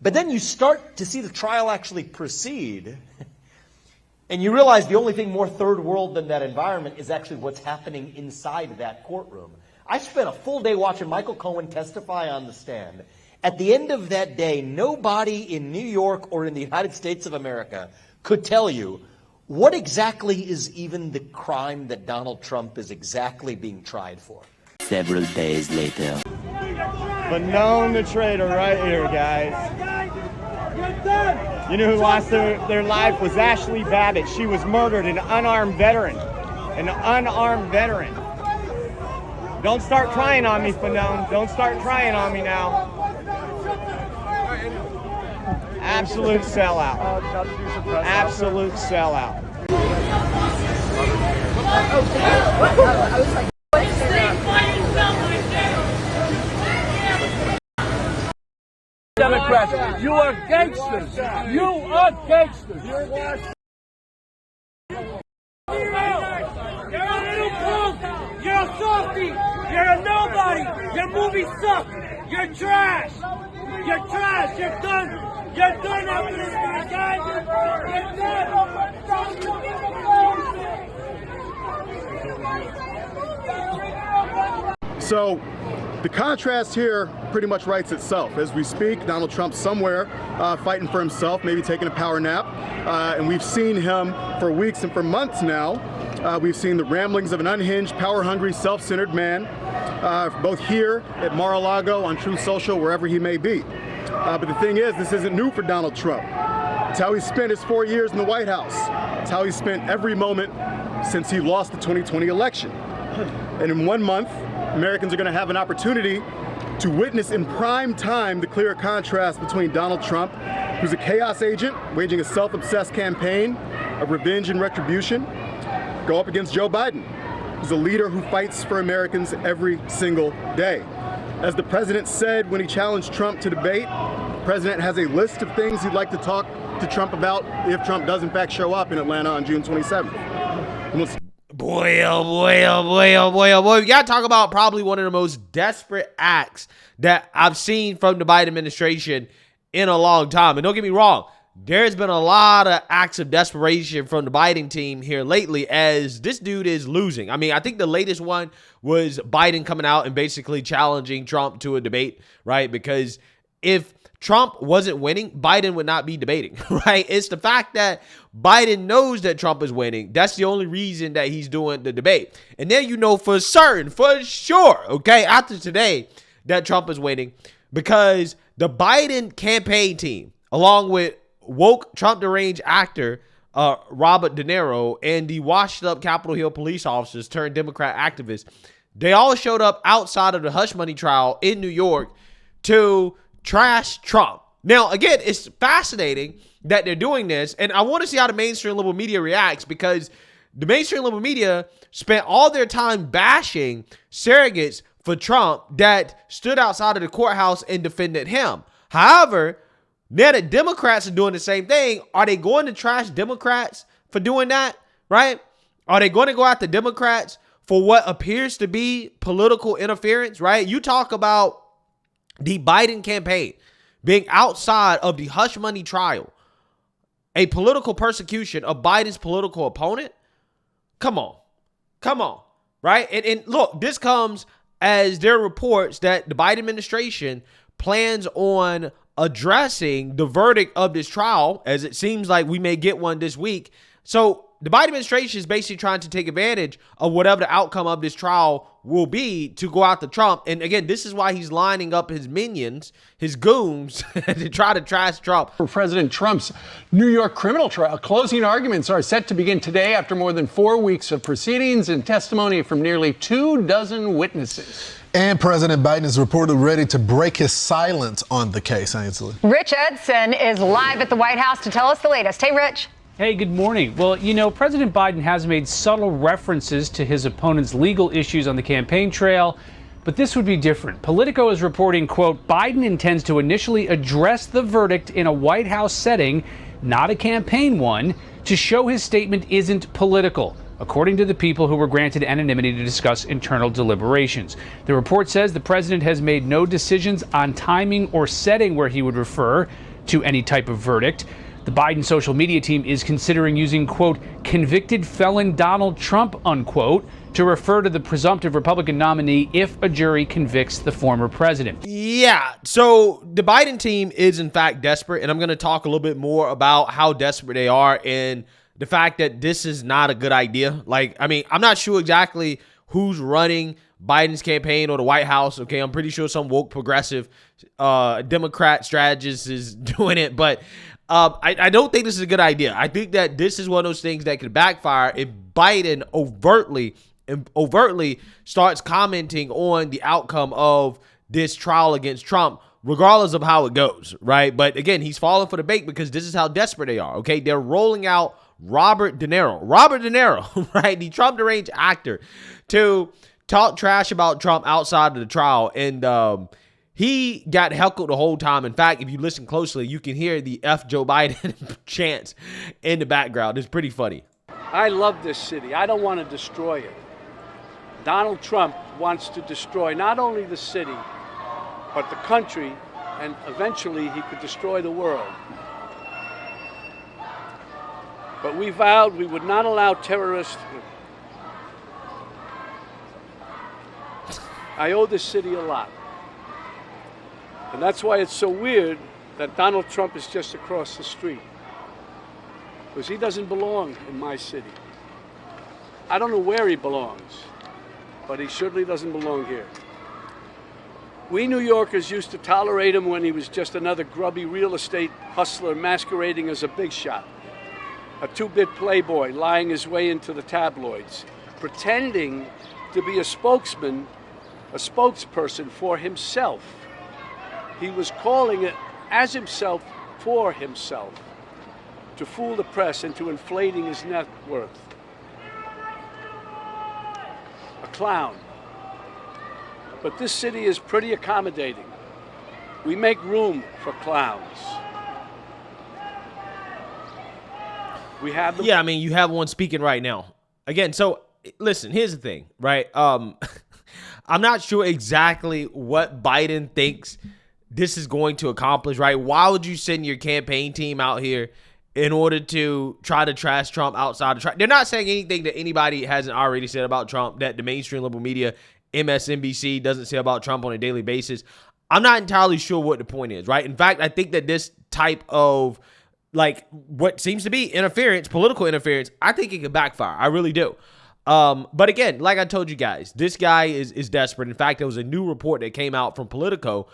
But then you start to see the trial actually proceed, and you realize the only thing more third world than that environment is actually what's happening inside that courtroom. I spent a full day watching Michael Cohen testify on the stand. At the end of that day, nobody in New York or in the United States of America could tell you what exactly is even the crime that Donald Trump is exactly being tried for. Several days later. But known the traitor right here, guys. You know who lost their life was Ashley Babbitt. She was murdered, an unarmed veteran. An unarmed veteran. Don't start crying on me, Fanone. Don't start crying on me now. Absolute sellout. Absolute sellout. Democrats, you are gangsters. You are gangsters. You're a little punk. You're a softie. You're a nobody. Your movies suck. You're trash. You're trash. You're done. You're done after this, my guy. You're done. So the contrast here pretty much writes itself. As we speak, Donald Trump's somewhere fighting for himself, maybe taking a power nap. And we've seen him for weeks and for months now. We've seen the ramblings of an unhinged, power-hungry, self-centered man, both here at Mar-a-Lago, on Truth Social, wherever he may be. But the thing is, this isn't new for Donald Trump. It's how he spent his 4 years in the White House. It's how he spent every moment since he lost the 2020 election. And in 1 month, Americans are going to have an opportunity to witness in prime time the clear contrast between Donald Trump, who's a chaos agent waging a self-obsessed campaign of revenge and retribution, go up against Joe Biden, who's a leader who fights for Americans every single day. As the president said when he challenged Trump to debate, the president has a list of things he'd like to talk to Trump about if Trump does in fact show up in Atlanta on June 27th. Boy, oh boy, oh boy, oh boy, oh boy. We got to talk about probably one of the most desperate acts that I've seen from the Biden administration in a long time. And don't get me wrong, there's been a lot of acts of desperation from the Biden team here lately as this dude is losing. I mean, I think the latest one was Biden coming out and basically challenging Trump to a debate, right? Because if Trump wasn't winning, Biden would not be debating, right? It's the fact that Biden knows that Trump is winning. That's the only reason that he's doing the debate. And then you know for certain, for sure, okay, after today, that Trump is winning because the Biden campaign team, along with woke Trump deranged actor Robert De Niro and the washed up Capitol Hill police officers turned Democrat activists, they all showed up outside of the hush money trial in New York to trash Trump. Now, again, it's fascinating that they're doing this, and I want to see how the mainstream liberal media reacts because the mainstream liberal media spent all their time bashing surrogates for Trump that stood outside of the courthouse and defended him. However, now that Democrats are doing the same thing, are they going to trash Democrats for doing that, right? Are they going to go after Democrats for what appears to be political interference, right? You talk about the Biden campaign being outside of the hush money trial, a political persecution of Biden's political opponent. Come on, right? And look, this comes as there are reports that the Biden administration plans on addressing the verdict of this trial, as it seems like we may get one this week. So the Biden administration is basically trying to take advantage of whatever the outcome of this trial will be to go after Trump. And again, this is why he's lining up his minions, his goons, to try to trash Trump. For President Trump's New York criminal trial, closing arguments are set to begin today after more than 4 weeks of proceedings and testimony from nearly 24 witnesses. And President Biden is reportedly ready to break his silence on the case, Ainsley. Rich Edson is live at the White House to tell us the latest. Hey, Rich. Hey, good morning. Well, you know, President Biden has made subtle references to his opponent's legal issues on the campaign trail, but this would be different. Politico is reporting, quote, Biden intends to initially address the verdict in a White House setting, not a campaign one, to show his statement isn't political, according to the people who were granted anonymity to discuss internal deliberations. The report says the president has made no decisions on timing or setting where he would refer. to any type of verdict. The Biden social media team is considering using, quote, convicted felon Donald Trump, unquote, to refer to the presumptive Republican nominee if a jury convicts the former president. Yeah, so the Biden team is in fact desperate, and I'm going to talk a little bit more about how desperate they are and the fact that this is not a good idea. Like, I mean, I'm not sure exactly who's running Biden's campaign or the White House. Okay, I'm pretty sure some woke progressive Democrat strategist is doing it, but I don't think this is a good idea. I think that this is one of those things that could backfire if Biden overtly starts commenting on the outcome of this trial against Trump, regardless of how it goes, right? But again, he's falling for the bait because this is how desperate they are, okay? They're rolling out Robert De Niro, right? The Trump deranged actor, to talk trash about Trump outside of the trial. And he got heckled the whole time. In fact, if you listen closely, you can hear the F Joe Biden chants in the background. It's pretty funny. I love this city. I don't want to destroy it. Donald Trump wants to destroy not only the city, but the country, and eventually he could destroy the world. But we vowed we would not allow terrorists. I owe this city a lot. And that's why it's so weird that Donald Trump is just across the street. Because he doesn't belong in my city. I don't know where he belongs, but he certainly doesn't belong here. We New Yorkers used to tolerate him when he was just another grubby real estate hustler masquerading as a big shot, a two-bit playboy lying his way into the tabloids, pretending to be a spokesperson for himself. He was calling it as himself for himself, to fool the press into inflating his net worth. A clown. But this city is pretty accommodating. We make room for clowns. We have them. Yeah, I mean, you have one speaking right now. Again, so listen, here's the thing, right? I'm not sure exactly what Biden thinks this is going to accomplish, right? Why would you send your campaign team out here in order to try to trash Trump outside of Trump? They're not saying anything that anybody hasn't already said about Trump, that the mainstream liberal media, MSNBC, doesn't say about Trump on a daily basis. I'm not entirely sure what the point is, right? In fact, I think that this type of, like, what seems to be interference, political interference, I think it could backfire. I really do. But again, like I told you guys, this guy is desperate. In fact, there was a new report that came out from Politico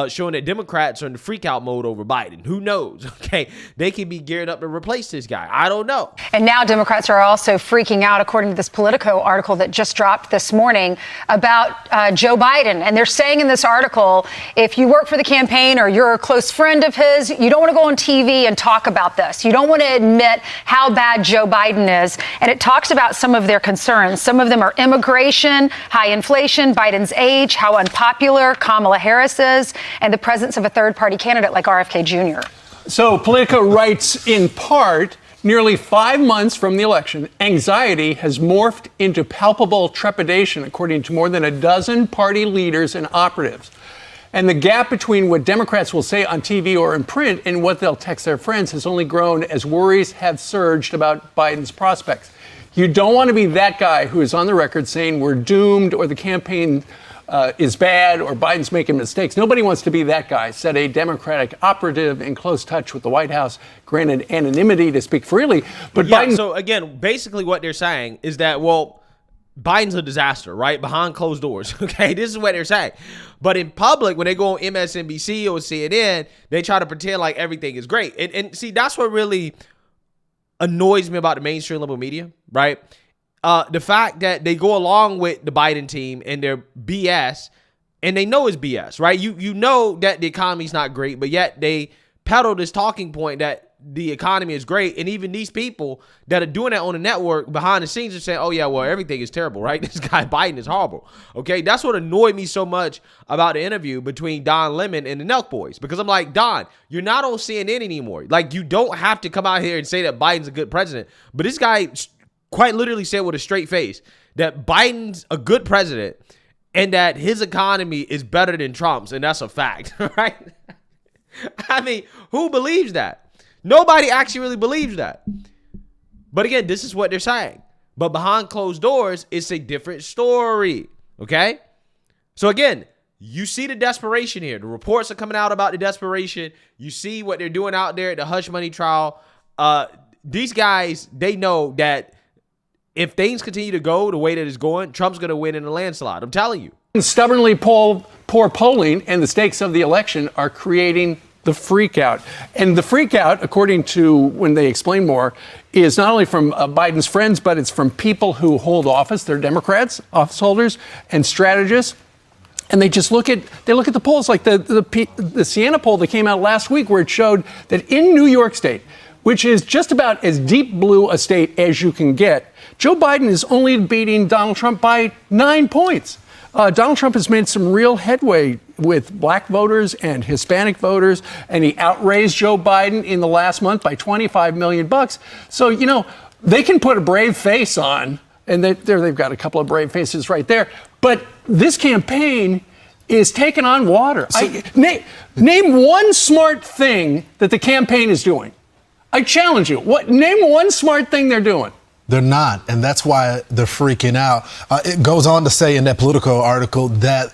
showing that Democrats are in the freak out mode over Biden. Who knows? Okay, they could be geared up to replace this guy. I don't know. And now Democrats are also freaking out, according to this Politico article that just dropped this morning, about Joe Biden. And they're saying in this article, if you work for the campaign or you're a close friend of his, you don't want to go on TV and talk about this. You don't want to admit how bad Joe Biden is. And it talks about some of their concerns. Some of them are immigration, high inflation, Biden's age, how unpopular Kamala Harris is, and the presence of a third-party candidate like RFK Jr. So Politico writes, in part, nearly 5 months from the election, anxiety has morphed into palpable trepidation, according to more than a dozen party leaders and operatives. And the gap between what Democrats will say on TV or in print and what they'll text their friends has only grown as worries have surged about Biden's prospects. You don't want to be that guy who is on the record saying we're doomed or the campaign is bad or Biden's making mistakes. Nobody wants to be that guy, said a Democratic operative in close touch with the White House, granted anonymity to speak freely. But yeah, Biden. So again, basically what they're saying is that, well, Biden's a disaster, right? Behind closed doors. Okay, this is what they're saying. But in public, when they go on MSNBC or CNN, they try to pretend like everything is great. And see, that's what really annoys me about the mainstream liberal media, right? The fact that they go along with the Biden team and their BS, and they know it's BS, right? You know that the economy's not great, but yet they peddle this talking point that the economy is great. And even these people that are doing that on the network behind the scenes are saying, oh yeah, well, everything is terrible, right? This guy Biden is horrible. Okay, that's what annoyed me so much about the interview between Don Lemon and the Nelk Boys, because I'm like, Don, you're not on CNN anymore. Like, you don't have to come out here and say that Biden's a good president. But this guy quite literally said with a straight face that Biden's a good president and that his economy is better than Trump's, and that's a fact, right? I mean, who believes that? Nobody actually really believes that. But again, this is what they're saying. But behind closed doors, it's a different story. Okay? So again, you see the desperation here. The reports are coming out about the desperation. You see what they're doing out there at the hush money trial. These guys, they know that if things continue to go the way that it's going, Trump's going to win in a landslide. I'm telling you. Stubbornly poor polling and the stakes of the election are creating the freak out. And the freak out, according to when they explain more, is not only from Biden's friends, but it's from people who hold office. They're Democrats, office holders, and strategists. And they just look at the polls, like the Siena poll that came out last week, where it showed that in New York State, which is just about as deep blue a state as you can get, Joe Biden is only beating Donald Trump by 9 points. Donald Trump has made some real headway with black voters and Hispanic voters, and he outraised Joe Biden in the last month by $25 million. So, you know, they can put a brave face on, and they've got a couple of brave faces right there. But this campaign is taking on water. Name one smart thing that the campaign is doing. I challenge you. Name one smart thing they're doing. They're not, and that's why they're freaking out. It goes on to say in that Politico article that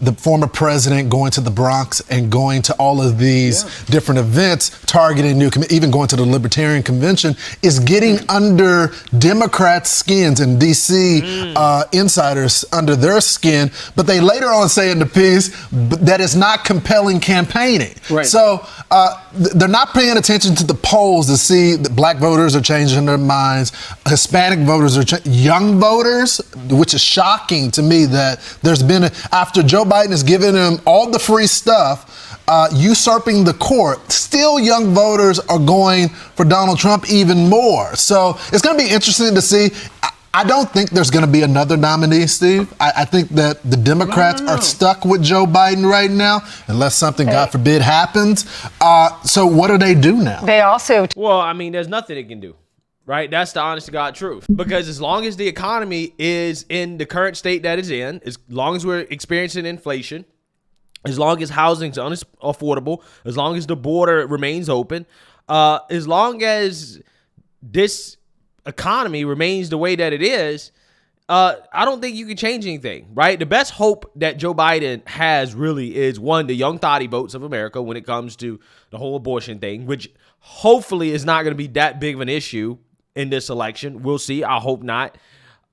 the former president going to the Bronx and going to all of these different events, targeting even going to the Libertarian Convention, is getting under Democrats' skins and D.C. Insiders under their skin. But they later on say in the piece that it's not compelling campaigning. Right. So they're not paying attention to the polls to see that black voters are changing their minds. Hispanic voters are young voters, which is shocking to me that there's been after Joe Biden has given them all the free stuff, usurping the court, still young voters are going for Donald Trump even more. So it's going to be interesting to see. I don't think there's going to be another nominee, Steve. I think that the Democrats are stuck with Joe Biden right now, unless something, God forbid, happens. So what do they do now? They also... Well, I mean, there's nothing they can do. Right? That's the honest to God truth. Because as long as the economy is in the current state that it's in, as long as we're experiencing inflation, as long as housing's unaffordable, as long as the border remains open, as long as this economy remains the way that it is, I don't think you can change anything, right? The best hope that Joe Biden has really is, one, the young thotty votes of America when it comes to the whole abortion thing, which hopefully is not going to be that big of an issue in this election. We'll see. I hope not.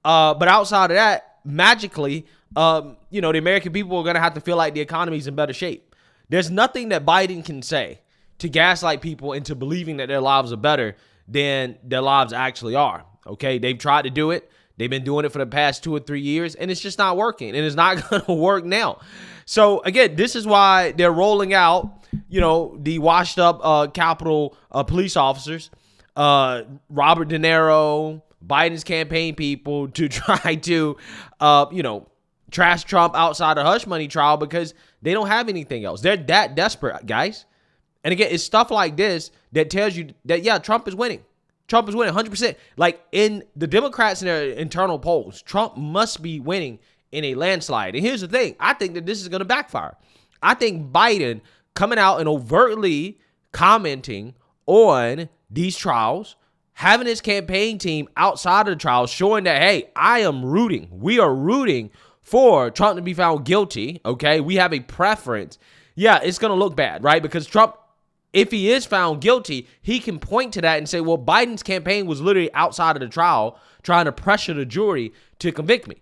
But outside of that, magically, the American people are going to have to feel like the economy's in better shape. There's nothing that Biden can say to gaslight people into believing that their lives are better than their lives actually are. Okay? They've tried to do it. They've been doing it for the past 2 or 3 years, and it's just not working. And it's not going to work now. So, again, this is why they're rolling out, the washed up Capitol police officers, Robert De Niro, Biden's campaign people, to try to, trash Trump outside the hush money trial because they don't have anything else. They're that desperate, guys. And again, it's stuff like this that tells you that, yeah, Trump is winning. Trump is winning 100%. Like in the Democrats in their internal polls, Trump must be winning in a landslide. And here's the thing. I think that this is going to backfire. I think Biden coming out and overtly commenting on these trials, having his campaign team outside of the trials, showing that, hey, we are rooting for Trump to be found guilty, okay? We have a preference. Yeah, it's going to look bad, right? Because Trump, if he is found guilty, he can point to that and say, well, Biden's campaign was literally outside of the trial trying to pressure the jury to convict me.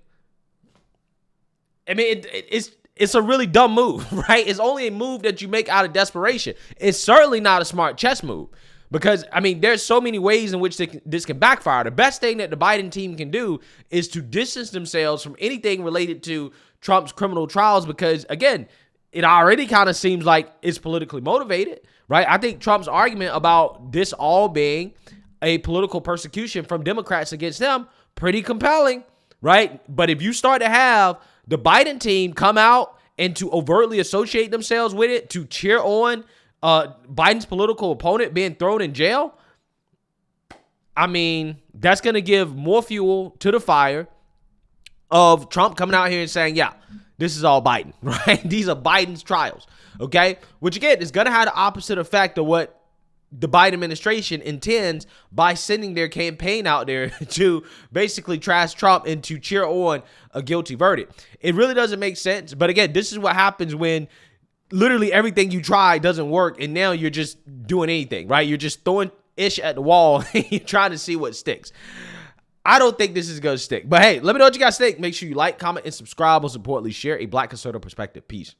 I mean, it's a really dumb move, right? It's only a move that you make out of desperation. It's certainly not a smart chess move. Because, I mean, there's so many ways in which this can backfire. The best thing that the Biden team can do is to distance themselves from anything related to Trump's criminal trials because, again, it already kind of seems like it's politically motivated, right? I think Trump's argument about this all being a political persecution from Democrats against them, pretty compelling, right? But if you start to have the Biden team come out and to overtly associate themselves with it, to cheer on Biden's political opponent being thrown in jail, I mean, that's going to give more fuel to the fire of Trump coming out here and saying, yeah, this is all Biden, right? These are Biden's trials, okay? Which, again, is going to have the opposite effect of what the Biden administration intends by sending their campaign out there to basically trash Trump and to cheer on a guilty verdict. It really doesn't make sense. But again, this is what happens when literally everything you try doesn't work, and now you're just doing anything, right? You're just throwing ish at the wall and you're trying to see what sticks. I don't think this is going to stick. But hey, let me know what you guys think. Make sure you like, comment, and subscribe. Most importantly, share a Black conservative perspective. Peace.